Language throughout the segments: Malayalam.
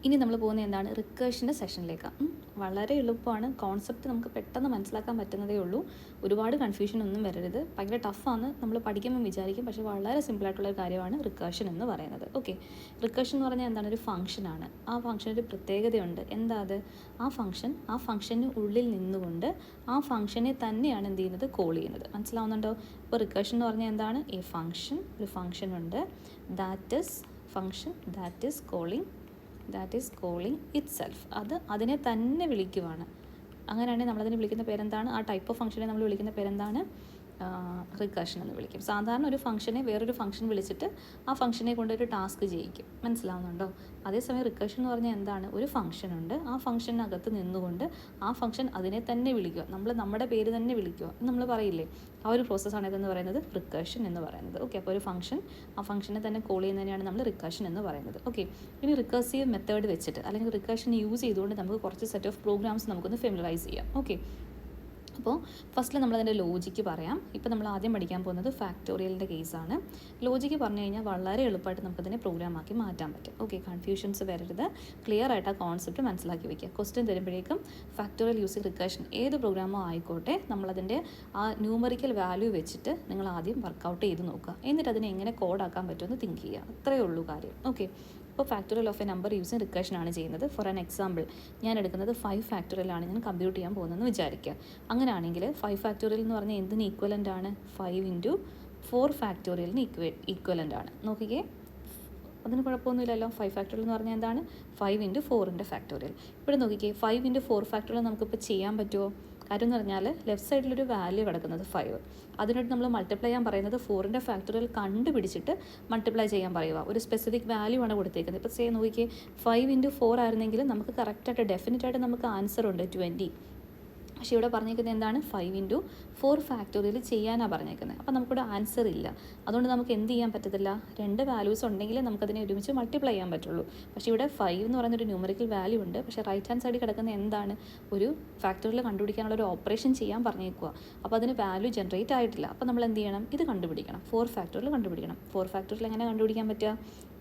ഇനി നമ്മൾ പോകുന്നത് എന്താണ്, റിക്കേഷൻ്റെ സെഷനിലേക്കാണ്. വളരെ എളുപ്പമാണ്, കോൺസെപ്റ്റ് നമുക്ക് പെട്ടെന്ന് മനസ്സിലാക്കാൻ പറ്റുന്നതേ ഉള്ളൂ. ഒരുപാട് കൺഫ്യൂഷൻ ഒന്നും വരരുത്. ഭയങ്കര ടഫാണ് നമ്മൾ പഠിക്കുമ്പോൾ വിചാരിക്കും, പക്ഷേ വളരെ സിമ്പിളായിട്ടുള്ളൊരു കാര്യമാണ് റിക്കേഷൻ എന്ന് പറയുന്നത്. ഓക്കെ, റിക്കേഷൻ എന്ന് പറഞ്ഞാൽ എന്താണ്, ഒരു ഫംഗ്ഷനാണ്. ആ ഫംഗ്ഷനൊരു പ്രത്യേകതയുണ്ട്. എന്താ അത്? ആ ഫംഗ്ഷന് ഉള്ളിൽ നിന്നുകൊണ്ട് ആ ഫംഗ്ഷനെ തന്നെയാണ് എന്ത് ചെയ്യുന്നത്, കോൾ ചെയ്യുന്നത്. മനസ്സിലാവുന്നുണ്ടോ? ഇപ്പോൾ റിക്കേഷൻ എന്ന് പറഞ്ഞാൽ എന്താണ്, ഒരു ഫംഗ്ഷൻ ഉണ്ട്, that is calling it self. അതിനെ തന്നെ വിളിക്കുവാണ്. അങ്ങനെയാണെങ്കിൽ നമ്മളതിനെ വിളിക്കുന്ന പേരെന്താണ്, ആ ടൈപ്പ് ഓഫ് ഫംഗ്ഷനെ നമ്മൾ വിളിക്കുന്ന പേരെന്താണ്, റിക്കർഷൻ എന്ന് വിളിക്കും. സാധാരണ ഒരു ഫംഗ്ഷനെ വേറൊരു ഫംഗ്ഷൻ വിളിച്ചിട്ട് ആ ഫംഗ്ഷനെ കൊണ്ടൊരു ടാസ്ക് ചെയ്യിക്കും. മനസ്സിലാവുന്നുണ്ടോ? അതേസമയം റിക്കർഷൻ എന്ന് പറഞ്ഞാൽ എന്താണ്, ഒരു ഫംഗ്ഷൻ ഉണ്ട്, ആ ഫംഗ്ഷനകത്ത് നിന്നുകൊണ്ട് ആ ഫംഗ്ഷൻ അതിനെ തന്നെ വിളിക്കുക, നമ്മുടെ പേര് തന്നെ വിളിക്കുക എന്ന് നമ്മൾ പറയില്ലേ, ആ ഒരു പ്രോസസ്സാണ് ഇതെന്ന് പറയുന്നത് റിക്കർഷൻ എന്ന് പറയുന്നത്. ഓക്കെ, അപ്പോൾ ഒരു ഫംഗ്ഷൻ ആ ഫംഗ്ഷനെ തന്നെ കോൾ ചെയ്യുന്നതിനെയാണ് നമ്മൾ റിക്കർഷൻ എന്ന് പറയുന്നത്. ഓക്കെ, ഇനി റിക്കർസീവ് മെത്തേഡ് വെച്ചിട്ട് അല്ലെങ്കിൽ റിക്കർഷൻ യൂസ് ചെയ്തുകൊണ്ട് നമുക്ക് കുറച്ച് സെറ്റ് ഓഫ് പ്രോഗ്രാംസ് നമുക്കൊന്ന് ഫെമിലറൈസ് ചെയ്യാം. ഓക്കെ, അപ്പോൾ ഫസ്റ്റിൽ നമ്മളതിൻ്റെ ലോജിക്ക് പറയാം. ഇപ്പോൾ നമ്മൾ ആദ്യം പഠിക്കാൻ പോകുന്നത് ഫാക്ടോറിയലിൻ്റെ കേസാണ്. ലോജിക്ക് പറഞ്ഞു കഴിഞ്ഞാൽ വളരെ എളുപ്പമായിട്ട് നമുക്കതിനെ പ്രോഗ്രാമാക്കി മാറ്റാൻ പറ്റും. ഓക്കെ, കൺഫ്യൂഷൻസ് വരരുത്, ക്ലിയർ ആയിട്ട് ആ കോൺസെപ്റ്റ് മനസ്സിലാക്കി വയ്ക്കുക. ക്വസ്റ്റ്യൻ തരുമ്പോഴേക്കും ഫാക്ടോറിയൽ യൂസിങ് റിക്കർഷൻ ഏത് പ്രോഗ്രാമോ ആയിക്കോട്ടെ, നമ്മളതിൻ്റെ ആ ന്യൂമറിക്കൽ വാല്യൂ വെച്ചിട്ട് നിങ്ങൾ ആദ്യം വർക്കൗട്ട് ചെയ്ത് നോക്കുക. എന്നിട്ട് അതിനെ എങ്ങനെ കോഡാക്കാൻ പറ്റുമെന്ന് തിങ്ക് ചെയ്യുക. അത്രയേ ഉള്ളൂ കാര്യം. ഓക്കെ, ഇപ്പോൾ factorial of A number using recursion ആണ് ചെയ്യുന്നത്. ഫോർ ആൻ എക്സാമ്പിൾ ഞാൻ എടുക്കുന്നത് 5 ഫാക്ടോറിയലാണ് ഞാൻ കമ്പ്യൂട്ട് ചെയ്യാൻ പോകുന്നതെന്ന് വിചാരിക്കുക. അങ്ങനെയാണെങ്കിൽ 5 ഫാക്ടോറിയൽ എന്ന് പറഞ്ഞാൽ എന്തിന് ഈക്വലൻ്റ് ആണ്, 5 × 4 ഫാക്ടോറിയലിന് ഈക്വലൻ്റ് ആണ്. നോക്കിക്കേ, അതിന് കുഴപ്പമൊന്നുമില്ലല്ലോ. 5 ഫാക്ടോറിയൽ എന്ന് പറഞ്ഞാൽ എന്താണ്, 5 × 4 ഫാക്ടോറിയൽ. ഇവിടെ നോക്കിക്കേ, 5 × 4 ഫാക്ടോറിയൽ നമുക്കിപ്പോൾ ചെയ്യാൻ പറ്റുമോ? കാര്യം എന്ന് പറഞ്ഞാൽ ലെഫ്റ്റ് സൈഡിലൊരു വാല്യൂ കിടക്കുന്നത് 5, അതിനായിട്ട് നമ്മൾ മൾട്ടിപ്ലൈ ചെയ്യാൻ പറയുന്നത് 4 ഫാക്ടോറിയൽ കണ്ടുപിടിച്ചിട്ട് മൾട്ടിപ്ലൈ ചെയ്യാൻ പറയുക. ഒരു സ്പെസിഫിക് വാല്യൂ ആണ് കൊടുത്തേക്കുന്നത്. ഇപ്പോൾ നോക്കിക്കേ, 5 × 4 ആയിരുന്നെങ്കിൽ നമുക്ക് കറക്റ്റായിട്ട് ഡെഫിനറ്റായിട്ട് നമുക്ക് ആൻസർ ഉണ്ട് 20. പക്ഷേ ഇവിടെ പറഞ്ഞേക്കുന്നത് എന്താണ്, 5 × 4 ഫാക്ടോറിയൽ ചെയ്യാനാണ് പറഞ്ഞേക്കുന്നത്. അപ്പോൾ നമുക്കിവിടെ ആൻസർ ഇല്ല. അതുകൊണ്ട് നമുക്ക് എന്ത് ചെയ്യാൻ പറ്റത്തില്ല, 2 വാല്യൂസ് ഉണ്ടെങ്കിൽ നമുക്കതിനെ ഒരുമിച്ച് മൾട്ടിപ്ലൈ ചെയ്യാൻ പറ്റുള്ളൂ. പക്ഷേ ഇവിടെ 5 എന്ന് പറയുന്നൊരു ന്യൂമറിക്കൽ വാല്യൂ ഉണ്ട്. പക്ഷേ റൈറ്റ് ഹാൻഡ് സൈഡിൽ കിടക്കുന്ന എന്താണ്, ഒരു ഫാക്ടോറിയൽ കണ്ടുപിടിക്കാനുള്ള ഒരു ഓപ്പറേഷൻ ചെയ്യാൻ പറഞ്ഞേക്കുക. അപ്പോൾ അതിന് വാല്യൂ ജനറേറ്റ് ആയിട്ടില്ല. അപ്പോൾ നമ്മൾ എന്ത് ചെയ്യണം, ഇത് കണ്ടുപിടിക്കണം, 4 ഫാക്ടോറിയൽ കണ്ടുപിടിക്കണം. 4 ഫാക്ടോറിയൽ എങ്ങനെ കണ്ടുപിടിക്കാൻ പറ്റുക?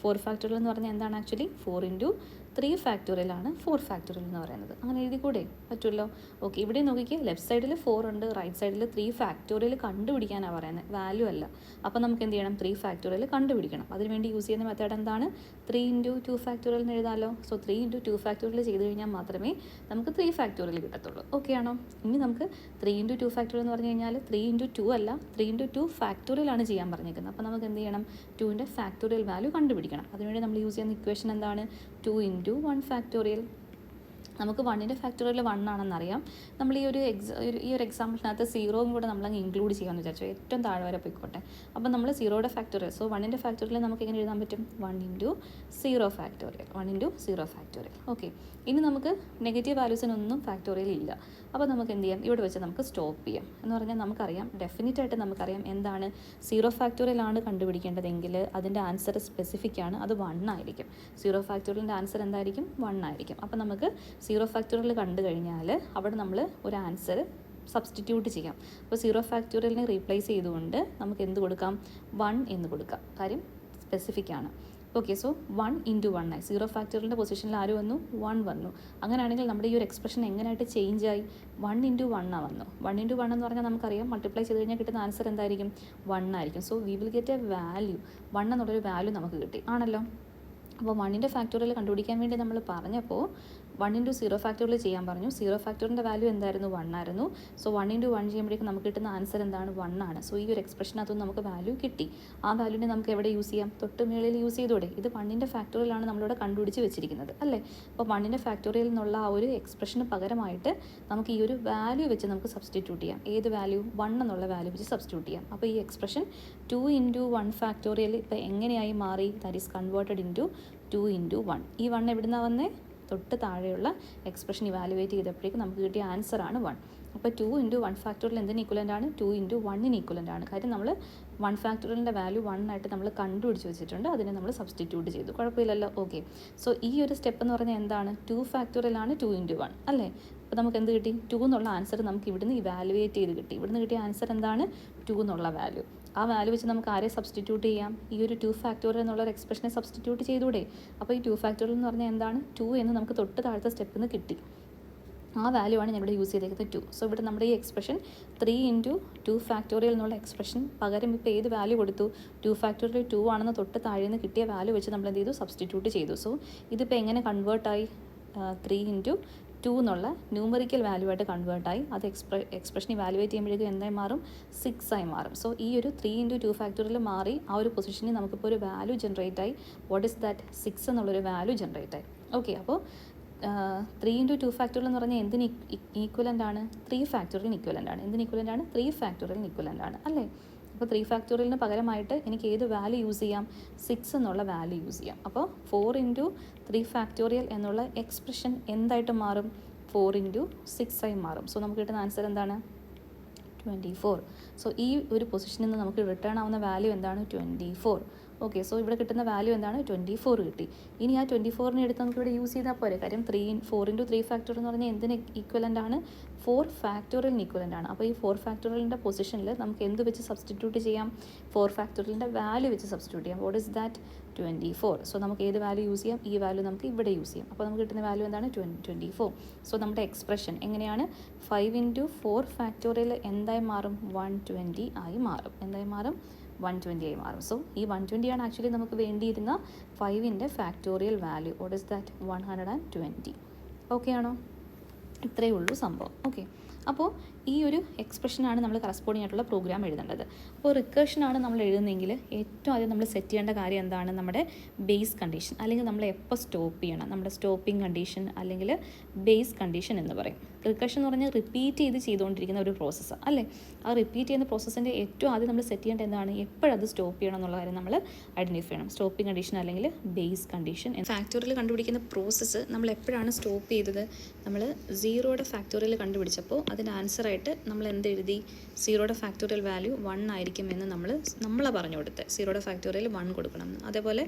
4 ഫാക്ടോറിയൽ എന്ന് പറഞ്ഞാൽ എന്താണ്, ആക്ച്വലി 4 × 3 ഫാക്ടോറിയലാണ് 4 ഫാക്ടോറിയൽ എന്ന് പറയുന്നത്. അങ്ങനെ എഴുതി കൂടെ പറ്റുമല്ലോ. ഓക്കെ, ഇവിടെ നോക്കിക്കേ, ലെഫ്റ്റ് സൈഡിൽ 4 ഉണ്ട്, റൈറ്റ് സൈഡിൽ 3 ഫാക്ടോറിയൽ കണ്ടുപിടിക്കാനാണ് പറയുന്നത്, വാല്യൂ അല്ല. അപ്പോൾ നമുക്ക് എന്ത് ചെയ്യണം, 3 ഫാക്ടോറിയൽ കണ്ടുപിടിക്കണം. അതിനുവേണ്ടി യൂസ് ചെയ്യുന്ന മെത്തേഡ് എന്താണ്, 3 × 2 ഫാക്ടോറിയൽ എന്ന് എഴുതാമല്ലോ. സോ 3 × 2 ഫാക്ടോറിയൽ ചെയ്ത് കഴിഞ്ഞാൽ മാത്രമേ നമുക്ക് 3 ഫാക്ടോറിയൽ കിട്ടത്തുള്ളൂ. ഓക്കെ ആണോ? ഇനി നമുക്ക് 3 × 2 ഫാക്ടോറിയൽ എന്ന് പറഞ്ഞു കഴിഞ്ഞാൽ 3 × 2 അല്ല, 3 × 2 ഫാക്ടോറിയലാണ് ചെയ്യാൻ പറഞ്ഞേക്കുന്നത്. അപ്പോൾ നമുക്ക് എന്ത് ചെയ്യണം, 2ൻ്റെ ഫാക്ടോറിയൽ വാല്യൂ കണ്ടുപിടിക്കണം. അതിനുവേണ്ടി നമ്മൾ യൂസ് ചെയ്യുന്ന ഇക്വേഷൻ എന്താണ്, 2 × 1 ഫാക്ടോറിയൽ. നമുക്ക് 1ൻ്റെ ഫാക്ടോറിയൽ 1 ആണെന്നറിയാം. നമ്മൾ ഈ ഒരു എക്സാമ്പിളിനകത്ത് 0 കൂടെ നമ്മളങ്ങ് ഇൻക്ലൂഡ് ചെയ്യാമെന്ന് വിചാരിച്ചു, ഏറ്റവും താഴെ വരെ പോയിക്കോട്ടെ. അപ്പം നമ്മൾ 0യുടെ ഫാക്ടോറിയൽ, സോ 1ൻ്റെ ഫാക്ടോറിയൽ നമുക്ക് എങ്ങനെ എഴുതാൻ പറ്റും, 1 × 0 ഫാക്ടോറിയൽ, 1 × 0 ഫാക്ടോറിയൽ. ഓക്കെ, ഇനി നമുക്ക് നെഗറ്റീവ് വാല്യൂസിനൊന്നും ഫാക്ടോറിയൽ ഇല്ല. അപ്പോൾ നമുക്ക് എന്ത് ചെയ്യാം, ഇവിടെ വെച്ച് നമുക്ക് സ്റ്റോപ്പ് ചെയ്യാം. എന്ന് പറഞ്ഞാൽ നമുക്കറിയാം, ഡെഫിനറ്റായിട്ട് നമുക്കറിയാം എന്താണ്, 0 ഫാക്ടോറിയലാണ് കണ്ടുപിടിക്കേണ്ടതെങ്കിൽ അതിൻ്റെ ആൻസർ സ്പെസിഫിക് ആണ്, അത് 1 ആയിരിക്കും. 0 ഫാക്ടോറിയലിൻ്റെ ആൻസർ എന്തായിരിക്കും, 1 ആയിരിക്കും. അപ്പോൾ നമുക്ക് 0 ഫാക്ടോറിയൽ കണ്ടു കഴിഞ്ഞാൽ അവിടെ നമ്മൾ ഒരു ആൻസർ സബ്സ്റ്റിറ്റ്യൂട്ട് ചെയ്യാം. അപ്പോൾ 0 ഫാക്ടോറിയലിനെ റീപ്ലേസ് ചെയ്തുകൊണ്ട് നമുക്ക് എന്ത് കൊടുക്കാം, 1 എന്ന് കൊടുക്കാം. കാര്യം സ്പെസിഫിക് ആണ്. ഓക്കെ, സോ 1 × 1 ആയി. 0 ഫാക്ടോറിയലിൻ്റെ പൊസിഷനിൽ ആര് വന്നു, 1 വന്നു. അങ്ങനെയാണെങ്കിൽ നമ്മുടെ ഈ ഒരു എക്സ്പ്രഷൻ എങ്ങനെയായിട്ട് ചേഞ്ച് ആയി, 1 × 1 വന്നു. 1 × 1 എന്ന് പറഞ്ഞാൽ നമുക്കറിയാം, മൾട്ടിപ്ലൈ ചെയ്ത് കഴിഞ്ഞാൽ കിട്ടുന്ന ആൻസർ എന്തായിരിക്കും, 1 ആയിരിക്കും. So we will get A value, 1 എന്നുള്ളൊരു വാല്യൂ നമുക്ക് കിട്ടി, ആണല്ലോ. അപ്പോൾ 1ൻ്റെ ഫാക്ടോറിയൽ കണ്ടുപിടിക്കാൻ വേണ്ടി നമ്മൾ പറഞ്ഞപ്പോൾ 1 × 0 ഫാക്ടോറിയൽ ചെയ്യാൻ പറഞ്ഞു. 0 ഫാക്ടോറിയലിൻ്റെ വാല്യൂ എന്തായിരുന്നു, 1 ആയിരുന്നു. സോ 1 × 1 ചെയ്യുമ്പോഴേക്കും നമുക്ക് കിട്ടുന്ന ആൻസർ എന്താണ്, 1 ആണ്. സോ ഈ ഒരു എക്സ്പ്രഷനകത്തുനിന്ന് നമുക്ക് വാല്യൂ കിട്ടി. ആ വാല്യൂവിനെ നമുക്ക് എവിടെ യൂസ് ചെയ്യാം, തൊട്ട് മേളിൽ യൂസ് ചെയ്തോടെ. ഇത് 1ൻ്റെ ഫാക്ടോറിയലാണ് നമ്മളിവിടെ കണ്ടുപിടിച്ച് വെച്ചിരിക്കുന്നത്, അല്ലേ. അപ്പോൾ 1ൻ്റെ ഫാക്ടോറിയൽ എന്നുള്ള ആ ഒരു എക്സ്പ്രഷന് പകരമായിട്ട് നമുക്ക് ഈ ഒരു വാല്യൂ വെച്ച് നമുക്ക് സബ്സ്റ്റിറ്റ്യൂട്ട് ചെയ്യാം. ഏത് വാല്യൂ, 1 എന്നുള്ള വാല്യൂ വെച്ച് സബ്സ്റ്റിറ്റ്യൂട്ട് ചെയ്യാം. അപ്പോൾ ഈ എക്സ്പ്രഷൻ 2 × 1 ഫാക്ടോറിയൽ ഇപ്പോൾ എങ്ങനെയായി മാറി, ദാറ്റ് ഈസ് കൺവേർട്ടഡ് ഇൻറ്റു 2 × 1. ഈ 1 എവിടുന്നാണ് വന്നേ, തൊട്ട് താഴെയുള്ള എക്സ്പ്രഷൻ ഇവാലുവേറ്റ് ചെയ്തപ്പോഴേക്കും നമുക്ക് കിട്ടിയ ആൻസറാണ് 1. അപ്പോൾ 2 × 1 ഫാക്ടോറിയൽ എന്തിന് ഈക്വലൻ്റ് ആണ്, 2 × 1 ഈക്വലൻ്റ് ആണ്. കാര്യം നമ്മൾ 1 ഫാക്ടോറിയലിൻ്റെ വാല്യൂ 1 ആയിട്ട് നമ്മൾ കണ്ടുപിടിച്ച് വെച്ചിട്ടുണ്ട്, അതിനെ നമ്മൾ സബ്സ്റ്റിറ്റ്യൂട്ട് ചെയ്തു, കുഴപ്പമില്ലല്ലോ. ഓക്കെ, സോ ഈ ഒരു സ്റ്റെപ്പ് എന്ന് പറഞ്ഞാൽ എന്താണ്, 2 ഫാക്ടോറിയലാണ് 2 × 1 അല്ലേ. അപ്പോൾ നമുക്ക് എന്ത് കിട്ടി, 2 എന്നുള്ള ആൻസർ നമുക്ക് ഇവിടുന്ന് ഇവാലുവേറ്റ് ചെയ്ത് കിട്ടി. ഇവിടുന്ന് കിട്ടിയ ആൻസർ എന്താണ്, 2 എന്നുള്ള വാല്യൂ. ആ വാല്യൂ വെച്ച് നമുക്ക് ആരെ സബ്സ്റ്റിറ്റ്യൂട്ട് ചെയ്യാം? ഈ ഒരു 2 ഫാക്ടോറിയൽ എന്നുള്ള ഒരു എക്സ്പ്രഷനെ സബ്സ്റ്റിറ്റ്യൂട്ട് ചെയ്തൂടെ? അപ്പോൾ ഈ 2 ഫാക്ടോറിയൽ എന്ന് പറഞ്ഞാൽ എന്താണ്? 2 എന്ന് നമുക്ക് തൊട്ട് താഴത്തെ സ്റ്റെപ്പിൽ നിന്ന് കിട്ടി. ആ വാല്യൂ ആണ് ഞാനിവിടെ യൂസ് ചെയ്തേക്കുന്നത് 2. സോ ഇവിടെ നമ്മുടെ ഈ എക്സ്പ്രഷൻ 3 ഇൻറ്റു 2 ഫാക്ടോറിയൽ എന്നുള്ള എക്സ്പ്രഷൻ പകരം ഇപ്പോൾ ഏത് വാല്യൂ കൊടുത്തു? 2 ഫാക്ടോറിയൽ 2 ആണെന്ന് തൊട്ട് താഴെ നിന്ന് കിട്ടിയ വാല്യൂ വെച്ച് നമ്മൾ എന്ത് ചെയ്തു? സബ്സ്റ്റിറ്റ്യൂട്ട് ചെയ്തു. സോ ഇതിപ്പോൾ എങ്ങനെ കൺവേർട്ടായി? 3 ഇൻറ്റു 2 എന്നുള്ള ന്യൂമറിക്കൽ വാല്യൂ ആയിട്ട് കൺവേർട്ടായി. അത് എക്സ്പ്രഷൻ ഇവാലുവേറ്റ് ചെയ്യുമ്പോഴേക്കും എന്തായി മാറും? 6 ആയി മാറും. സോ ഈ ഒരു 3 ഇൻറ്റു 2 ഫാക്ടോറിയൽ മാറി ആ ഒരു പൊസിഷനിൽ നമുക്കിപ്പോൾ ഒരു വാല്യൂ ജനറേറ്റ് ആയി. What is that? 6 എന്നുള്ളൊരു വാല്യൂ ജനറേറ്റ് ആയി. ഓക്കെ, അപ്പോൾ 3 ഇൻറ്റു 2 ഫാക്ടോറിയൽ എന്ന് പറഞ്ഞാൽ എന്തിന് ഈക്വലൻ്റ് ആണ്? 3 ഫാക്ടോറിയൽ ഈക്വലൻ്റ് ആണ്. എന്തിന് ഈക്വലൻ്റ് ആണ്? 3 ഫാക്ടോറിയൽ ഈക്വലൻ്റ് ആണ് അല്ലേ? അപ്പോൾ 3 ഫാക്ടോറിയലിന് പകരമായിട്ട് എനിക്ക് ഏത് വാല്യൂ യൂസ് ചെയ്യാം? 6 എന്നുള്ള വാല്യൂ യൂസ് ചെയ്യാം. അപ്പോൾ 4 ഇൻറ്റു 3 ഫാക്ടോറിയൽ എന്നുള്ള എക്സ്പ്രഷൻ എന്തായിട്ട് മാറും? 4 ഇൻറ്റു 6 ആയി മാറും. സോ നമുക്ക് കിട്ടുന്ന ആൻസർ എന്താണ്? 24. സോ ഈ ഒരു പൊസിഷനിൽ നിന്ന് നമുക്ക് റിട്ടേൺ ആവുന്ന വാല്യൂ എന്താണ്? 24. ഓക്കെ, സോ ഇവിടെ കിട്ടുന്ന വാല്യൂ എന്താണ്? 24 കിട്ടി. ഇനി ആ 24നെ എടുത്ത് നമുക്ക് ഇവിടെ യൂസ് ചെയ്താൽ പോരെ? കാര്യം 4 ഇൻറ്റു 3 ഫാക്ടോറിയൽ എന്ന് പറഞ്ഞാൽ എന്തിന് ഈക്വലൻ്റ് ആണ്? 4 ഫാക്ടോറിയലിന് ഈക്വലൻ്റ് ആണ്. അപ്പോൾ ഈ 4 ഫാക്ടോറിയലിൻ്റെ പൊസിഷനിൽ നമുക്ക് എന്ത് വെച്ച് സബ്സ്റ്റിറ്റ്യൂട്ട് ചെയ്യാം? 4 ഫാക്ടോറിയലിൻ്റെ വാല്യൂ വെച്ച് സബ്സ്റ്റിറ്റ്യൂട്ട് ചെയ്യാം. What is that? 24. സോ നമുക്ക് ഏത് വാല്യൂ യൂസ് ചെയ്യാം? ഈ വാല്യൂ നമുക്ക് ഇവിടെ യൂസ് ചെയ്യാം. അപ്പോൾ നമുക്ക് കിട്ടുന്ന വാല്യൂ എന്താണ്? 24. സോ നമ്മുടെ എക്സ്പ്രഷൻ എങ്ങനെയാണ്? 5 ഇൻറ്റു 4 ഫാക്ടോറിയൽ എന്തായി മാറും? 120 ആയി മാറും. എന്തായി മാറും? 120 ആയി മാറും. സോ ഈ 120 ആണ് ആക്ച്വലി നമുക്ക് വേണ്ടിയിരുന്ന 5ൻ്റെ factorial value. What is that? 120. Okay ആണോ? ഇത്രയേ ഉള്ളൂ സംഭവം. ഓക്കെ, അപ്പോൾ ഈ ഒരു എക്സ്പ്രഷനാണ് നമ്മൾ കറസ്പോണ്ടിങ് ആയിട്ടുള്ള പ്രോഗ്രാം എഴുതേണ്ടത്. അപ്പോൾ റിക്കേഷനാണ് നമ്മൾ എഴുതുന്നതെങ്കിൽ ഏറ്റവും ആദ്യം നമ്മൾ സെറ്റ് ചെയ്യേണ്ട കാര്യം എന്താണ്? നമ്മുടെ ബേസ് കണ്ടീഷൻ, അല്ലെങ്കിൽ നമ്മൾ എപ്പോൾ സ്റ്റോപ്പ് ചെയ്യണം, നമ്മുടെ സ്റ്റോപ്പിംഗ് കണ്ടീഷൻ അല്ലെങ്കിൽ ബേസ് കണ്ടീഷൻ എന്ന് പറയും. റിക്കേഷൻ എന്ന് പറഞ്ഞാൽ റിപ്പീറ്റ് ചെയ്തുകൊണ്ടിരിക്കുന്ന ഒരു പ്രോസസ്സ് അല്ലേ? ആ റിപ്പീറ്റ് ചെയ്യുന്ന പ്രോസസ്സിൻ്റെ ഏറ്റവും ആദ്യം നമ്മൾ സെറ്റ് ചെയ്യേണ്ടത് എന്താണ്? എപ്പോഴത് സ്റ്റോപ്പ് ചെയ്യണം എന്നുള്ള കാര്യം നമ്മൾ ഐഡൻറ്റിഫൈ ചെയ്യണം. സ്റ്റോപ്പിംഗ് കണ്ടീഷൻ അല്ലെങ്കിൽ ബേസ് കണ്ടീഷൻ. ഫാക്ടോറിയൽ കണ്ടുപിടിക്കുന്ന പ്രോസസ്സ് നമ്മൾ എപ്പോഴാണ് സ്റ്റോപ്പ് ചെയ്തത്? നമ്മൾ 0യുടെ ഫാക്ടോറിയൽ കണ്ടുപിടിച്ചപ്പോൾ അതിൻ്റെ ആൻസറായിട്ട് നമ്മൾ എന്തെഴുതി? 0യുടെ ഫാക്ടോറിയൽ വാല്യൂ 1 ആയിരിക്കും എന്ന് നമ്മളെ പറഞ്ഞു കൊടുത്ത് 0യുടെ ഫാക്ടോറിയൽ 1 കൊടുക്കണം. അതേപോലെ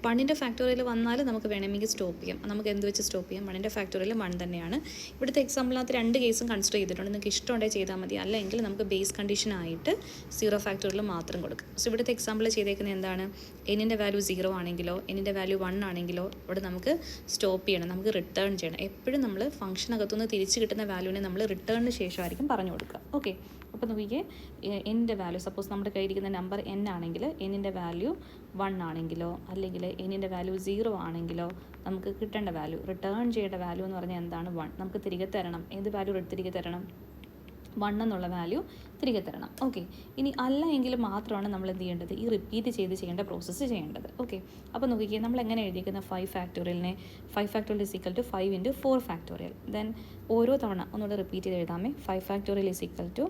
1ൻ്റെ ഫാക്ടോറിയൽ വന്നാൽ നമുക്ക് വേണമെങ്കിൽ സ്റ്റോപ്പ് ചെയ്യാം. നമുക്ക് എന്ത് വെച്ച് സ്റ്റോപ്പ് ചെയ്യാം? 1ൻ്റെ ഫാക്ടോറിയൽ 1 തന്നെയാണ്. ഇവിടുത്തെ എക്സാമ്പിളിനകത്ത് 2 കേസും കൺസിഡർ ചെയ്തിട്ടുണ്ട്. നിങ്ങൾക്ക് ഇഷ്ടമുണ്ടെങ്കിൽ ചെയ്താൽ മതി, അല്ലെങ്കിൽ നമുക്ക് ബേസ് കണ്ടീഷനായിട്ട് 0 ഫാക്ടോറിയൽ മാത്രം കൊടുക്കാം. സോ ഇവിടുത്തെ എക്സാമ്പിൾ ചെയ്തേക്കുന്നത് എന്താണ്? എന്നിൻ്റെ വാല്യൂ 0 ആണെങ്കിലോ എന്നിൻ്റെ വാല്യൂ 1 ആണെങ്കിലോ ഇവിടെ നമുക്ക് സ്റ്റോപ്പ് ചെയ്യണം, നമുക്ക് റിട്ടേൺ ചെയ്യണം. എപ്പോഴും നമ്മൾ ഫംഗ്ഷനകത്തുനിന്ന് തിരിച്ച് കിട്ടുന്ന വാല്യൂവിനെ നമ്മൾ റിട്ടേണിന് ശേഷമായിരിക്കും പറഞ്ഞു കൊടുക്കുക. ഓക്കെ, അപ്പോൾ നോക്കിക്കേ, എന്നിൻ്റെ വാല്യൂ സപ്പോസ് നമ്മുടെ കയ്യിരിക്കുന്ന നമ്പർ n ആണെങ്കിൽ എന്നിൻ്റെ വാല്യൂ 1 ആണെങ്കിലോ അല്ലെങ്കിൽ എന്നിൻ്റെ വാല്യൂ 0 ആണെങ്കിലോ നമുക്ക് കിട്ടേണ്ട വാല്യൂ, റിട്ടേൺ ചെയ്യേണ്ട വാല്യൂ എന്ന് പറഞ്ഞാൽ എന്താണ്? 1. നമുക്ക് തിരികെ തരണം. ഏത് വാല്യൂ തിരികെ തരണം? 1 എന്നുള്ള വാല്യൂ തിരികെ തരണം. ഓക്കെ, ഇനി അല്ല എങ്കിൽ മാത്രമാണ് നമ്മൾ എന്ത് ചെയ്യേണ്ടത്? ഈ റിപ്പീറ്റ് ചെയ്യേണ്ട പ്രോസസ്സ് ചെയ്യേണ്ടത്. ഓക്കെ, അപ്പോൾ നോക്കിക്കേ, നമ്മൾ എങ്ങനെ എഴുതിയിരിക്കുന്ന 5 ഫാക്ടോറിയലിനെ 5 factorial is equal to 5 into 4 factorial. Then ഓരോ തവണ ഒന്നുകൂടെ റിപ്പീറ്റ് ചെയ്ത് എഴുതാമേ. 5 factorial is equal to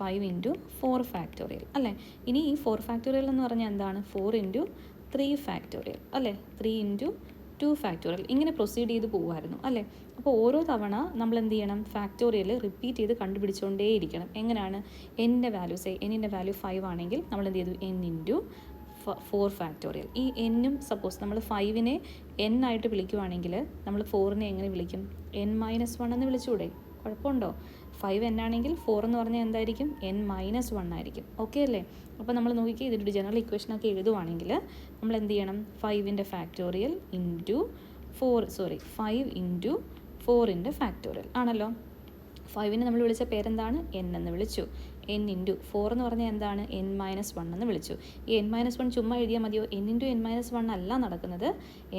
5 into 4 factorial അല്ലേ? ഇനി ഈ 4 ഫാക്ടോറിയൽ എന്ന് പറഞ്ഞാൽ എന്താണ്? 4 ഇൻറ്റു 3 ഫാക്ടോറിയൽ അല്ലേ? 3 ഇൻറ്റു 2 ഫാക്ടോറിയൽ. ഇങ്ങനെ പ്രൊസീഡ് ചെയ്ത് പോകുമായിരുന്നു അല്ലേ? അപ്പോൾ ഓരോ തവണ നമ്മൾ എന്ത് ചെയ്യണം? ഫാക്ടോറിയൽ റിപ്പീറ്റ് ചെയ്ത് കണ്ടുപിടിച്ചുകൊണ്ടേയിരിക്കണം. എങ്ങനെയാണ്? എന്നിൻ്റെ വാല്യൂ 5 ആണെങ്കിൽ നമ്മൾ എന്ത് ചെയ്തു? n into 4 factorial. ഈ എന്നും സപ്പോസ് നമ്മൾ 5നെ n ആയിട്ട് വിളിക്കുവാണെങ്കിൽ നമ്മൾ 4നെ എങ്ങനെ വിളിക്കും? n-1 എന്ന് വിളിച്ചുകൂടെ? കുഴപ്പമുണ്ടോ? 5 n ആണെങ്കിൽ 4 എന്ന് പറഞ്ഞാൽ എന്തായിരിക്കും? n-1 ആയിരിക്കും. ഓക്കെ അല്ലേ? അപ്പോൾ നമ്മൾ നോക്കിക്കേ, ഇതിൻ്റെ ജനറൽ ഇക്വേഷനൊക്കെ എഴുതുവാണെങ്കിൽ നമ്മൾ എന്ത് ചെയ്യണം? 5ൻ്റെ ഫാക്ടോറിയൽ ഇൻറ്റു 5 ഇൻറ്റു 4ൻ്റെ ഫാക്ടോറിയൽ ആണല്ലോ. 5നെ നമ്മൾ വിളിച്ച പേരെന്താണ്? n എന്ന് വിളിച്ചു. n ഇൻറ്റു 4 എന്ന് പറഞ്ഞാൽ എന്താണ്? n-1 എന്ന് വിളിച്ചു. ഈ n-1 ചുമ്മാ എഴുതിയാൽ മതിയോ? n ഇൻറ്റു n-1 അല്ല നടക്കുന്നത്.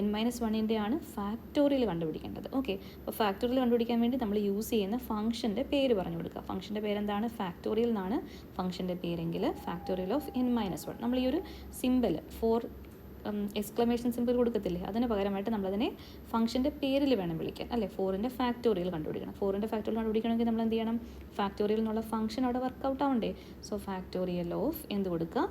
n-1ൻ്റെ ആണ് ഫാക്ടോറിയൽ കണ്ടുപിടിക്കേണ്ടത്. ഓക്കെ, അപ്പോൾ ഫാക്ടോറിയൽ കണ്ടുപിടിക്കാൻ വേണ്ടി നമ്മൾ യൂസ് ചെയ്യുന്ന ഫംഗ്ഷൻ്റെ പേര് പറഞ്ഞു കൊടുക്കുക. ഫംഗ്ഷൻ്റെ പേരെന്താണ്? ഫാക്ടോറിയൽ എന്നാണ് ഫംഗ്ഷൻ്റെ പേരെങ്കിൽ ഫാക്ടോറിയൽ ഓഫ് n-1. നമ്മൾ ഈ ഒരു സിമ്പിൾ 4 എക്സ്ക്ലമേഷൻ സിമ്പിൾ കൊടുക്കത്തില്ലേ, അതിന് പകരമായിട്ട് നമ്മളതിനെ ഫംഗ്ഷൻ്റെ പേരിൽ വേണം വിളിക്കാൻ അല്ലേ? 4ൻ്റെ ഫാക്ടോറിയൽ കണ്ടുപിടിക്കണം. 4ൻ്റെ ഫാക്ടോറിയൽ കണ്ടുപിടിക്കണമെങ്കിൽ നമ്മൾ എന്ത് ചെയ്യണം? ഫാക്ടോറിയൽ എന്നുള്ള ഫംഗ്ഷൻ അവിടെ വർക്കൗട്ട് ആവണ്ടേ? സോ ഫാക്ടോറിയൽ ഓഫ് എന്ത് കൊടുക്കുക?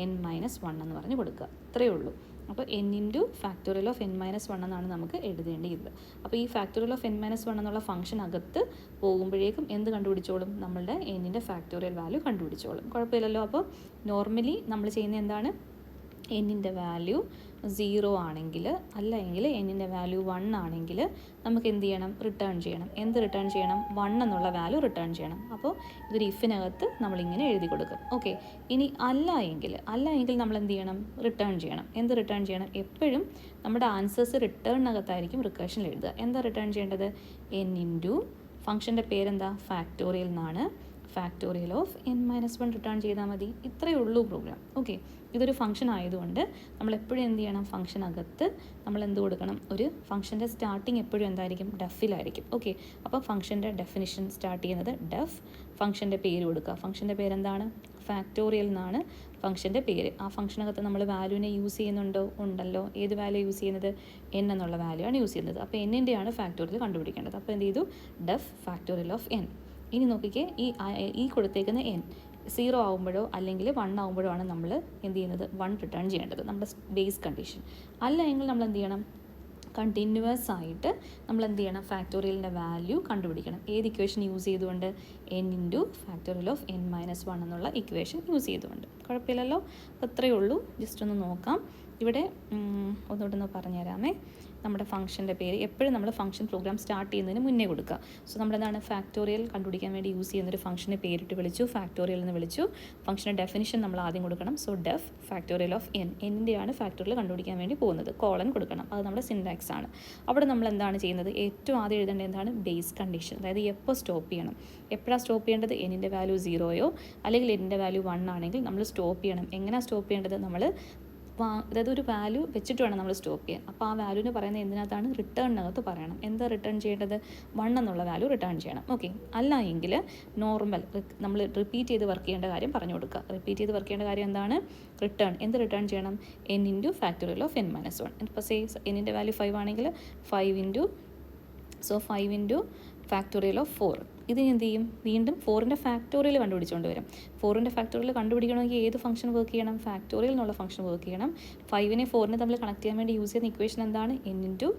n-1 എന്ന് പറഞ്ഞ് കൊടുക്കുക. ഇത്രയേ ഉള്ളൂ. അപ്പോൾ n into factorial of n-1 എന്നാണ് നമുക്ക് എഴുതേണ്ടിയത്. അപ്പോൾ ഈ ഫാക്ടോറിയൽ ഓഫ് n-1 എന്നുള്ള ഫംഗ്ഷൻ അകത്ത് പോകുമ്പോഴേക്കും എന്ത് കണ്ടുപിടിച്ചോളും? നമ്മളുടെ എന്നിൻ്റെ ഫാക്ടോറിയൽ വാല്യൂ കണ്ടുപിടിച്ചോളും. കുഴപ്പമില്ലല്ലോ. അപ്പോൾ നോർമലി നമ്മൾ ചെയ്യുന്നത് എന്താണ്? എന്നിൻ്റെ വാല്യൂ 0 ആണെങ്കിൽ, അല്ല എങ്കിൽ എന്നിൻ്റെ വാല്യൂ 1 ആണെങ്കിൽ നമുക്ക് എന്ത് ചെയ്യണം? റിട്ടേൺ ചെയ്യണം. എന്ത് റിട്ടേൺ ചെയ്യണം? 1 എന്നുള്ള വാല്യൂ റിട്ടേൺ ചെയ്യണം. അപ്പോൾ ഇതൊരു ഇഫിനകത്ത് നമ്മളിങ്ങനെ എഴുതി കൊടുക്കും. ഓക്കെ, ഇനി അല്ല എങ്കിൽ നമ്മൾ എന്ത് ചെയ്യണം? റിട്ടേൺ ചെയ്യണം. എന്ത് റിട്ടേൺ ചെയ്യണം? എപ്പോഴും നമ്മുടെ ആൻസേഴ്സ് റിട്ടേണിനകത്തായിരിക്കും റിക്കേഷനിൽ എഴുതുക. എന്താ റിട്ടേൺ ചെയ്യേണ്ടത്? n ഇൻറ്റു ഫംഗ്ഷൻ്റെ പേരെന്താ? ഫാക്ടോറിയൽ എന്നാണ്. ഫാക്ടോറിയൽ ഓഫ് n-1 റിട്ടേൺ ചെയ്താൽ മതി. ഇത്രയേ ഉള്ളൂ പ്രോഗ്രാം. ഓക്കെ, ഇതൊരു ഫംഗ്ഷൻ ആയതുകൊണ്ട് നമ്മൾ എപ്പോഴും എന്ത് ചെയ്യണം? ഫംഗ്ഷനകത്ത് നമ്മൾ എന്ത് കൊടുക്കണം? ഒരു ഫംഗ്ഷൻ്റെ സ്റ്റാർട്ടിങ് എപ്പോഴും എന്തായിരിക്കും? ഡെഫിലായിരിക്കും. ഓക്കെ, അപ്പോൾ ഫംഗ്ഷൻ്റെ ഡെഫിനിഷൻ സ്റ്റാർട്ട് ചെയ്യുന്നത് ഡെഫ്, ഫംഗ്ഷൻ്റെ പേര് കൊടുക്കുക. ഫംഗ്ഷൻ്റെ പേരെന്താണ്? ഫാക്ടോറിയൽ എന്നാണ് ഫംഗ്ഷൻ്റെ പേര്. ആ ഫംഗ്ഷനകത്ത് നമ്മൾ വാല്യൂവിനെ യൂസ് ചെയ്യുന്നുണ്ടോ? ഉണ്ടല്ലോ. ഏത് വാല്യൂ യൂസ് ചെയ്യുന്നത്? n എന്നുള്ള വാല്യൂ ആണ് യൂസ് ചെയ്യുന്നത്. അപ്പോൾ n-ൻ്റെയാണ് ഫാക്ടോറിയൽ കണ്ടുപിടിക്കേണ്ടത്. അപ്പോൾ എന്ത് ചെയ്തു? Def factorial of n. ഇനി നോക്കിക്കേ, ഈ കൊടുത്തേക്കുന്ന n 0 ആകുമ്പോഴോ അല്ലെങ്കിൽ 1 ആകുമ്പോഴോ ആണ് നമ്മൾ എന്ത് ചെയ്യുന്നത്? 1 റിട്ടേൺ ചെയ്യേണ്ടത്, നമ്മുടെ ബേസ് കണ്ടീഷൻ. അല്ല എങ്കിൽ നമ്മൾ എന്ത് ചെയ്യണം? കണ്ടിന്യൂസ് ആയിട്ട് നമ്മൾ എന്ത് ചെയ്യണം? ഫാക്ടോറിയലിൻ്റെ വാല്യൂ കണ്ടുപിടിക്കണം. ഏത് ഇക്വേഷൻ യൂസ് ചെയ്തുകൊണ്ട്? n into factorial of n-1 എന്നുള്ള ഇക്വേഷൻ യൂസ് ചെയ്തുകൊണ്ട്. കുഴപ്പമില്ലല്ലോ. അപ്പോൾ ഇത്രയേ ഉള്ളൂ. ജസ്റ്റ് ഒന്ന് നോക്കാം. ഇവിടെ ഒന്നുകൂടെ പറഞ്ഞുതരാമേ. നമ്മുടെ ഫംഗ്ഷൻ്റെ പേര് എപ്പോഴും നമ്മൾ ഫംഗ്ഷൻ പ്രോഗ്രാം സ്റ്റാർട്ട് ചെയ്യുന്നതിന് മുന്നേ കൊടുക്കുക. സോ നമ്മളെന്താണ്? ഫാക്ടോറിയൽ കണ്ടുപിടിക്കാൻ വേണ്ടി യൂസ് ചെയ്യുന്നൊരു ഫംഗ്ഷനെ പേരിട്ട് വിളിച്ചു, ഫാക്ടോറിയൽ എന്ന് വിളിച്ചു. ഫംഗ്ഷൻ്റെ ഡെഫിനിഷൻ നമ്മൾ ആദ്യം കൊടുക്കണം. സോ ഡെഫ് ഫാക്ടോറിയൽ ഓഫ് n-ൻ്റെയാണ് ഫാക്ടോറിയൽ കണ്ടുപിടിക്കാൻ വേണ്ടി പോകുന്നത്. കോളൻ കൊടുക്കണം. അത് നമ്മുടെ സിൻടാക്സ് ആണ്. അവിടെ നമ്മൾ എന്താണ് ചെയ്യുന്നത്? ഏറ്റവും ആദ്യം എഴുതേണ്ടത് എന്താണ്? Base condition. അതായത് എപ്പോൾ സ്റ്റോപ്പ് ചെയ്യണം? എപ്പോഴാണ് സ്റ്റോപ്പ് ചെയ്യേണ്ടത്? n-ൻ്റെ വാല്യൂ 0യോ അല്ലെങ്കിൽ n-ൻ്റെ വാല്യൂ 1 ആണെങ്കിൽ നമ്മൾ സ്റ്റോപ്പ് ചെയ്യണം. എങ്ങനെയാണ് സ്റ്റോപ്പ് ചെയ്യേണ്ടത്? നമ്മൾ അതായത് ഒരു വാല്യൂ വെച്ചിട്ട് വേണം നമ്മൾ സ്റ്റോപ്പ് ചെയ്യാൻ. അപ്പോൾ ആ വാല്യൂവിന് പറയുന്നത് എന്തിനകത്താണ്? റിട്ടേണിനകത്ത് പറയണം. എന്താ റിട്ടേൺ ചെയ്യേണ്ടത്? 1 എന്നുള്ള വാല്യൂ റിട്ടേൺ ചെയ്യണം. ഓക്കെ, അല്ല എങ്കിൽ നോർമൽ നമ്മൾ റിപ്പീറ്റ് ചെയ്ത് വർക്ക് ചെയ്യേണ്ട കാര്യം പറഞ്ഞു കൊടുക്കുക. റിപ്പീറ്റ് ചെയ്ത് വർക്ക് ചെയ്യേണ്ട കാര്യം എന്താണ്? റിട്ടേൺ. എന്ത് റിട്ടേൺ ചെയ്യണം? n into factorial of n-1. ഇപ്പോൾ സേ n-ൻ്റെ വാല്യൂ 5 ആണെങ്കിൽ 5 ഇൻറ്റു ഫാക്ടോറിയൽ ഓഫ് 4. ഇതിന് എന്ത് ചെയ്യും? വീണ്ടും 4ൻ്റെ ഫാക്ടോറിയൽ കണ്ടുപിടിച്ചുകൊണ്ട് വരും. 4ൻ്റെ ഫാക്ടോറിയൽ കണ്ടുപിടിക്കണമെങ്കിൽ ഏത് ഫംഗ്ഷൻ വർക്ക് ചെയ്യണം? ഫാക്ടോറിയൽ എന്നുള്ള ഫംഗ്ഷൻ വർക്ക് ചെയ്യണം. 5നെ 4നെ തമ്മിൽ കണക്ട് ചെയ്യാൻ വേണ്ടി യൂസ് ചെയ്യുന്ന ഇക്വേഷൻ എന്താണ്? n into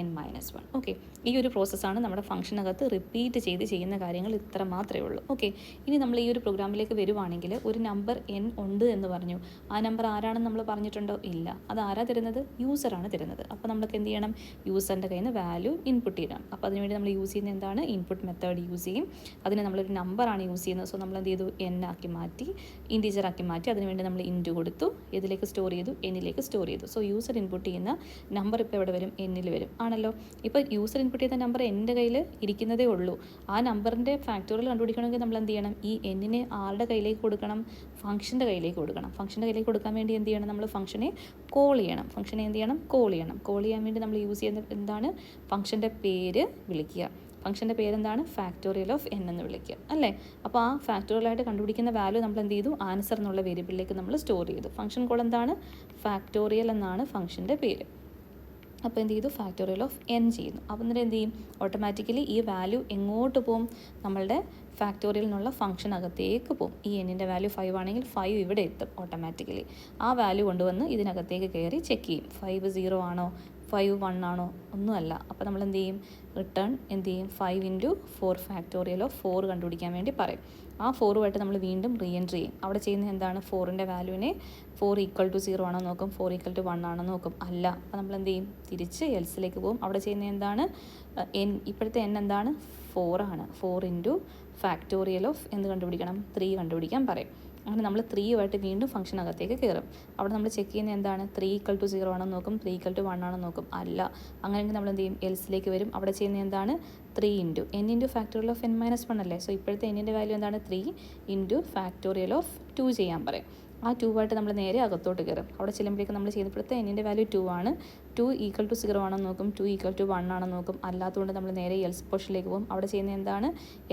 n-1. ഓക്കെ, ഈ ഒരു പ്രോസസ്സാണ് നമ്മുടെ ഫംഗ്ഷനകത്ത് റിപ്പീറ്റ് ചെയ്ത് ചെയ്യുന്ന കാര്യങ്ങൾ. ഇത്ര മാത്രമേ ഉള്ളൂ. ഓക്കെ, ഇനി നമ്മൾ ഈ ഒരു പ്രോഗ്രാമിലേക്ക് വരുവാണെങ്കിൽ ഒരു നമ്പർ n ഉണ്ട് എന്ന് പറഞ്ഞു. ആ നമ്പർ ആരാണെന്ന് നമ്മൾ പറഞ്ഞിട്ടുണ്ടോ? ഇല്ല. അത് ആരാ തരുന്നത്? യൂസറാണ് തരുന്നത്. അപ്പോൾ നമുക്ക് എന്ത് ചെയ്യണം? യൂസറിൻ്റെ കയ്യിൽ നിന്ന് വാല്യൂ ഇൻപുട്ട് ചെയ്യണം. അപ്പോൾ അതിനുവേണ്ടി നമ്മൾ യൂസ് ചെയ്യുന്നത് എന്താണ്? ഇൻപുട്ട് മെത്തേഡ് യൂസ് ചെയ്യും. അതിന് നമ്മളൊരു നമ്പറാണ് യൂസ് ചെയ്യുന്നത്. സോ നമ്മൾ എന്ത് ചെയ്തു? n ആക്കി മാറ്റി, ഇൻറ്റീജർ ആക്കി മാറ്റി. അതിനുവേണ്ടി നമ്മൾ ഇൻറ്റു കൊടുത്തു. ഇതിലേക്ക് സ്റ്റോർ ചെയ്തു, n-ലേക്ക് സ്റ്റോർ ചെയ്തു. സോ യൂസർ ഇൻപുട്ട് ചെയ്യുന്ന നമ്പർ ഇപ്പോൾ എവിടെ വരും? n-ൽ വരും. ആണല്ലോ. ഇപ്പോൾ യൂസർ ഇൻപുട്ട് ചെയ്ത നമ്പർ എൻ്റെ കയ്യിൽ ഇരിക്കുന്നതേ ഉള്ളൂ. ആ നമ്പറിൻ്റെ ഫാക്ടോറിയൽ കണ്ടുപിടിക്കണമെങ്കിൽ നമ്മൾ എന്ത് ചെയ്യണം? ഈ n-നെ ആരുടെ കയ്യിലേക്ക് കൊടുക്കണം? ഫംഗ്ഷൻ്റെ കയ്യിലേക്ക് കൊടുക്കണം. ഫംഗ്ഷൻ്റെ കയ്യിലേക്ക് കൊടുക്കാൻ വേണ്ടി എന്ത് ചെയ്യണം? നമ്മൾ ഫംഗ്ഷനെ കോൾ ചെയ്യണം. ഫംഗ്ഷനെ എന്ത് ചെയ്യണം? കോൾ ചെയ്യണം. കോൾ ചെയ്യാൻ വേണ്ടി നമ്മൾ യൂസ് ചെയ്യുന്നത് എന്താണ്? ഫംഗ്ഷൻ്റെ പേര് വിളിക്കുക. ഫംഗ്ഷൻ്റെ പേരെന്താണ്? ഫാക്ടോറിയൽ ഓഫ് n എന്ന് വിളിക്കുക, അല്ലേ? അപ്പോൾ ആ ഫാക്ടോറിയലായിട്ട് കണ്ടുപിടിക്കുന്ന വാല്യൂ നമ്മൾ എന്ത് ചെയ്തു? ആൻസർ എന്നുള്ള വേരിയബിളിലേക്ക് നമ്മൾ സ്റ്റോർ ചെയ്തു. ഫംഗ്ഷൻ കോൾ എന്താണ്? ഫാക്ടോറിയൽ എന്നാണ് ഫംഗ്ഷൻ്റെ പേര്. അപ്പോൾ എന്ത് ചെയ്തു? ഫാക്ടോറിയൽ ഓഫ് n ചെയ്യുന്നു. അപ്പോൾ എന്നിട്ട് എന്ത് ചെയ്യും? ഓട്ടോമാറ്റിക്കലി ഈ വാല്യൂ എങ്ങോട്ട് പോകും? നമ്മളുടെ ഫാക്ടോറിയൽ എന്നുള്ള ഫംഗ്ഷനകത്തേക്ക് പോകും. ഈ n-ൻ്റെ വാല്യൂ 5 ആണെങ്കിൽ 5 ഇവിടെ എത്തും ഓട്ടോമാറ്റിക്കലി. ആ വാല്യൂ കൊണ്ടുവന്ന് ഇതിനകത്തേക്ക് കയറി ചെക്ക് ചെയ്യും. 5 0 ആണോ? 5 1 ആണോ? ഒന്നുമല്ല. അപ്പോൾ നമ്മൾ എന്ത് ചെയ്യും? റിട്ടേൺ എന്ത് ചെയ്യും? 5 ഇൻറ്റു 4 ഫാക്ടോറിയൽ ഓഫ് 4 കണ്ടുപിടിക്കാൻ വേണ്ടി പറയും. ആ 4 നമ്മൾ വീണ്ടും റീ എൻട്രി ചെയ്യും. അവിടെ ചെയ്യുന്നത് എന്താണ്? 4ൻ്റെ വാല്യൂവിനെ 4 = 0 ആണോ നോക്കും, 4 = 1 ആണോ നോക്കും. അല്ല. അപ്പോൾ നമ്മൾ എന്ത് ചെയ്യും? തിരിച്ച് എൽസിലേക്ക് പോകും. അവിടെ ചെയ്യുന്നത് എന്താണ്? ഇപ്പോഴത്തെ n എന്താണ്? 4 ആണ്. 4 ഇൻറ്റു ഫാക്ടോറിയൽ ഓഫ് എന്ത് കണ്ടുപിടിക്കണം? 3 കണ്ടുപിടിക്കാൻ പറയും. അങ്ങനെ നമ്മൾ 3 വീണ്ടും ഫംഗ്ഷനകത്തേക്ക് കയറും. അവിടെ നമ്മൾ ചെക്ക് ചെയ്യുന്നത് എന്താണ്? 3 = 0 ആണോ നോക്കും, 3 = 1 ആണോ നോക്കും. അല്ല. അങ്ങനെയെങ്കിൽ നമ്മൾ എന്ത് ചെയ്യും? എൽസിലേക്ക് വരും. അവിടെ ചെയ്യുന്നത് എന്താണ്? 3 into n into factorial of n-1 അല്ലേ? സോ ഇപ്പോഴത്തെ n-ൻ്റെ വാല്യൂ എന്താണ്? 3 ഇൻറ്റു ഫാക്ടോറിയൽ ഓഫ് 2 ചെയ്യാൻ പറയും. ആ 2 നമ്മൾ നേരെ അകത്തോട്ട് കയറും. അവിടെ ചെല്ലുമ്പോഴേക്കും നമ്മൾ ചെയ്യുന്നപ്പോഴത്തെ n-ൻ്റെ വാല്യൂ 2 ആണ്. 2 = 0 ആണോ നോക്കും, 2 = 1 ആണോ നോക്കും. അല്ലാത്തതുകൊണ്ട് നമ്മൾ നേരെ എൽസ് പൊസിഷനിലേക്ക് പോകും. അവിടെ ചെയ്യുന്നത് എന്താണ്?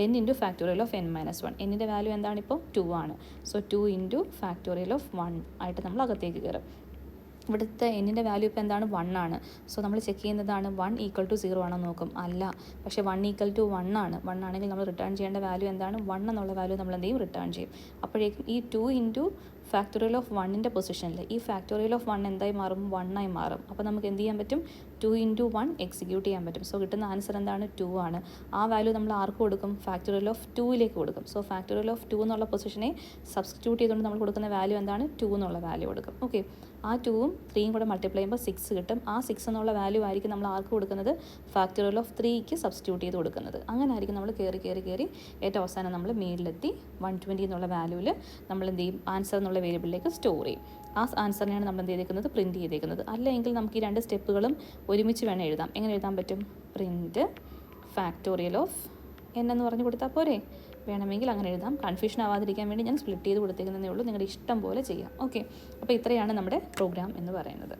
n into factorial of n-1. n-ൻ്റെ വാല്യൂ എന്താണ് ഇപ്പോൾ? 2 ആണ്. സോ 2 ഇൻറ്റു ഫാക്ടോറിയൽ ഓഫ് 1 ആയിട്ട് നമ്മൾ അകത്തേക്ക് കയറും. ഇവിടുത്തെ n-ൻ്റെ വാല്യൂ ഇപ്പോൾ എന്താണ്? 1 ആണ്. സോ നമ്മൾ ചെക്ക് ചെയ്യുന്നതാണ് 1 = 0 ആണോ നോക്കും. അല്ല. പക്ഷേ 1 = 1 ആണ്. 1 ആണെങ്കിൽ നമ്മൾ റിട്ടേൺ ചെയ്യേണ്ട വാല്യൂ എന്താണ്? 1 എന്നുള്ള വാല്യൂ നമ്മൾ എന്ത് ചെയ്യും? റിട്ടേൺ ചെയ്യും. അപ്പോഴേക്കും ഈ 2 ഇൻറ്റു ഫാക്ടോറിയൽ ഓഫ് 1ൻ്റെ പൊസിഷനിൽ ഈ ഫാക്ടോറിയൽ ഓഫ് 1 എന്തായി മാറും? 1 ആയി മാറും. അപ്പോൾ നമുക്ക് എന്ത് ചെയ്യാൻ പറ്റും? 2 ഇൻറ്റു 1 എക്സിക്യൂട്ട് ചെയ്യാൻ പറ്റും. സോ കിട്ടുന്ന ആൻസർ എന്താണ്? 2 ആണ്. ആ വാല്യൂ നമ്മൾ ആർക്ക് കൊടുക്കും? ഫാക്ടോറിയൽ ഓഫ് 2ലേക്ക് കൊടുക്കും. സോ ഫാക്ടോറിയൽ ഓഫ് 2 എന്നുള്ള പൊസിഷനെ സബ്സ്റ്റിറ്റ്യൂട്ട് ചെയ്തുകൊണ്ട് നമ്മൾ കൊടുക്കുന്ന വാല്യൂ എന്താണ്? 2 എന്നുള്ള വാല്യൂ കൊടുക്കും. ഓക്കെ, ആ 2ഉം 3യും കൂടെ മൾട്ടിപ്ലൈ ചെയ്യുമ്പോൾ 6 കിട്ടും. ആ 6 എന്നുള്ള വാല്യൂ ആയിരിക്കും നമ്മൾ ആർക്ക് കൊടുക്കുന്നത്, ഫാക്ടോറിയൽ ഓഫ് 3ക്ക് സബ്സ്റ്റിറ്റ്യൂട്ട് ചെയ്ത് കൊടുക്കുന്നത്. അങ്ങനെ ആയിരിക്കും നമ്മൾ കയറി ഏറ്റവും അവസാനം നമ്മൾ മേളിലെത്തി 120 എന്നുള്ള വാല്യൂവിൽ നമ്മൾ എന്ത് ചെയ്യും, ആൻസർ എന്നുള്ള വേരിയബിളിലേക്ക് സ്റ്റോർ ചെയ്യും. ആ ആൻസറിനെയാണ് നമ്മൾ എന്ത് ചെയ്തേക്കുന്നത്, പ്രിൻറ്റ് ചെയ്തേക്കുന്നത്. അല്ലെങ്കിൽ നമുക്ക് ഈ 2 സ്റ്റെപ്പുകളും ഒരുമിച്ച് വേണം എഴുതാം. എങ്ങനെ എഴുതാൻ പറ്റും, പ്രിൻറ്റ് ഫാക്ടോറിയൽ ഓഫ് n എന്ന് പറഞ്ഞ് കൊടുത്താൽ പോരെ. വേണമെങ്കിൽ അങ്ങനെ എഴുതാം. കൺഫ്യൂഷൻ ആവാതിരിക്കാൻ വേണ്ടി ഞാൻ സ്പ്ലിറ്റ് ചെയ്ത് കൊടുത്തേക്കുന്നതേ ഉള്ളൂ. നിങ്ങളുടെ ഇഷ്ടം പോലെ ചെയ്യാം. ഓക്കെ, അപ്പോൾ ഇത്രയാണ് നമ്മുടെ പ്രോഗ്രാം എന്ന് പറയുന്നത്.